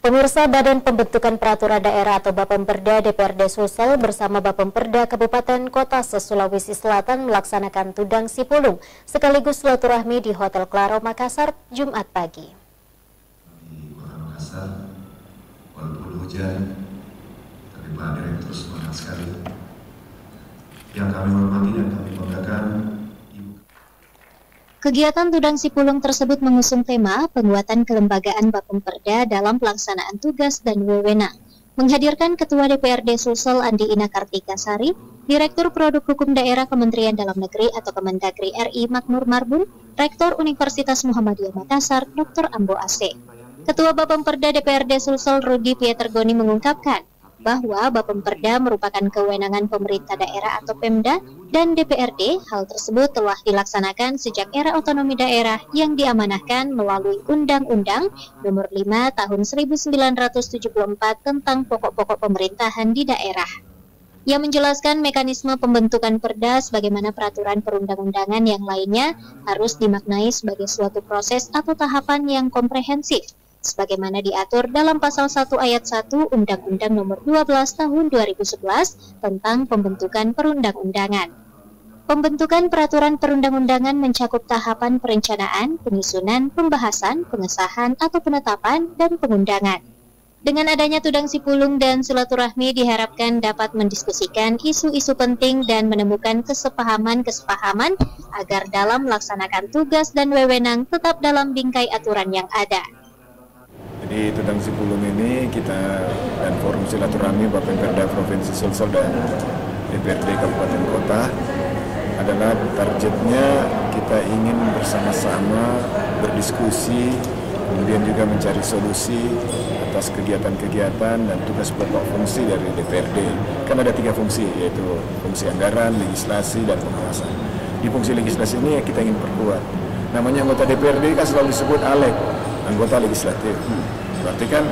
Pemirsa, Badan Pembentukan Peraturan Daerah atau Bapemperda DPRD Sulsel bersama Bapemperda Kabupaten Kota Sulawesi Selatan melaksanakan Tudang Sipulung sekaligus silaturahmi di Hotel Claro Makassar Jumat pagi. Di Kota Makassar, walaupun hujan, tapi Pak Direktur semangat sekali. Yang kami hormati dan kami banggakan. Kegiatan Tudang Sipulung tersebut mengusung tema penguatan kelembagaan Bapemperda dalam pelaksanaan tugas dan wewenang. Menghadirkan Ketua DPRD Sulsel Andi Ina Kartikasari, Direktur Produk Hukum Daerah Kementerian Dalam Negeri atau Kemendagri RI Makmur Marbun, Rektor Universitas Muhammadiyah Makassar Dr. Ambo AC. Ketua Bapemperda DPRD Sulsel Rudi Pietergoni mengungkapkan bahwa Bapemperda merupakan kewenangan pemerintah daerah atau Pemda dan DPRD. Hal tersebut telah dilaksanakan sejak era otonomi daerah yang diamanahkan melalui Undang-Undang Nomor 5 Tahun 1974 tentang pokok-pokok pemerintahan di daerah. Ia menjelaskan mekanisme pembentukan perda sebagaimana peraturan perundang-undangan yang lainnya harus dimaknai sebagai suatu proses atau tahapan yang komprehensif, sebagaimana diatur dalam pasal 1 ayat 1 Undang-Undang Nomor 12 Tahun 2011 tentang pembentukan perundang-undangan. Pembentukan peraturan perundang-undangan mencakup tahapan perencanaan, penyusunan, pembahasan, pengesahan atau penetapan, dan pengundangan. Dengan adanya Tudang Sipulung dan silaturahmi diharapkan dapat mendiskusikan isu-isu penting dan menemukan kesepahaman-kesepahaman agar dalam melaksanakan tugas dan wewenang tetap dalam bingkai aturan yang ada. Di Tudang Sipulung ini kita dan forum silaturahmi Bapemperda Provinsi Sulsel dan DPRD Kabupaten Kota adalah targetnya kita ingin bersama-sama berdiskusi, kemudian juga mencari solusi atas kegiatan-kegiatan dan tugas pokok fungsi dari DPRD. Kan ada 3 fungsi, yaitu fungsi anggaran, legislasi, dan pengawasan. Di fungsi legislasi ini kita ingin perkuat. Namanya anggota DPRD kan selalu disebut ALEG, anggota legislatif. Berarti kan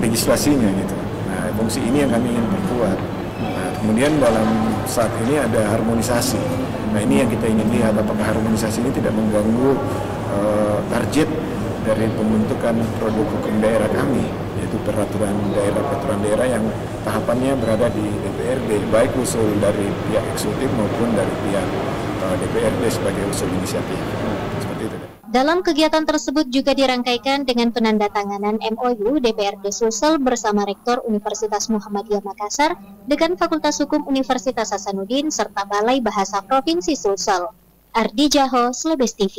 legislasinya gitu. Nah, fungsi ini yang kami ingin perkuat. Nah, kemudian dalam saat ini ada harmonisasi. Nah, ini yang kita ingin lihat, apakah harmonisasi ini tidak mengganggu target dari pembentukan produk hukum daerah kami, yaitu peraturan daerah yang tahapannya berada di DPRD, baik usul dari pihak eksekutif maupun dari pihak DPRD sebagai usul inisiatif. Seperti itu. Dalam kegiatan tersebut juga dirangkaikan dengan penandatanganan MOU DPRD Sulsel bersama Rektor Universitas Muhammadiyah Makassar, Dekan Fakultas Hukum Universitas Hasanuddin, serta Balai Bahasa Provinsi Sulsel. Ardi Jaho, Slebes TV.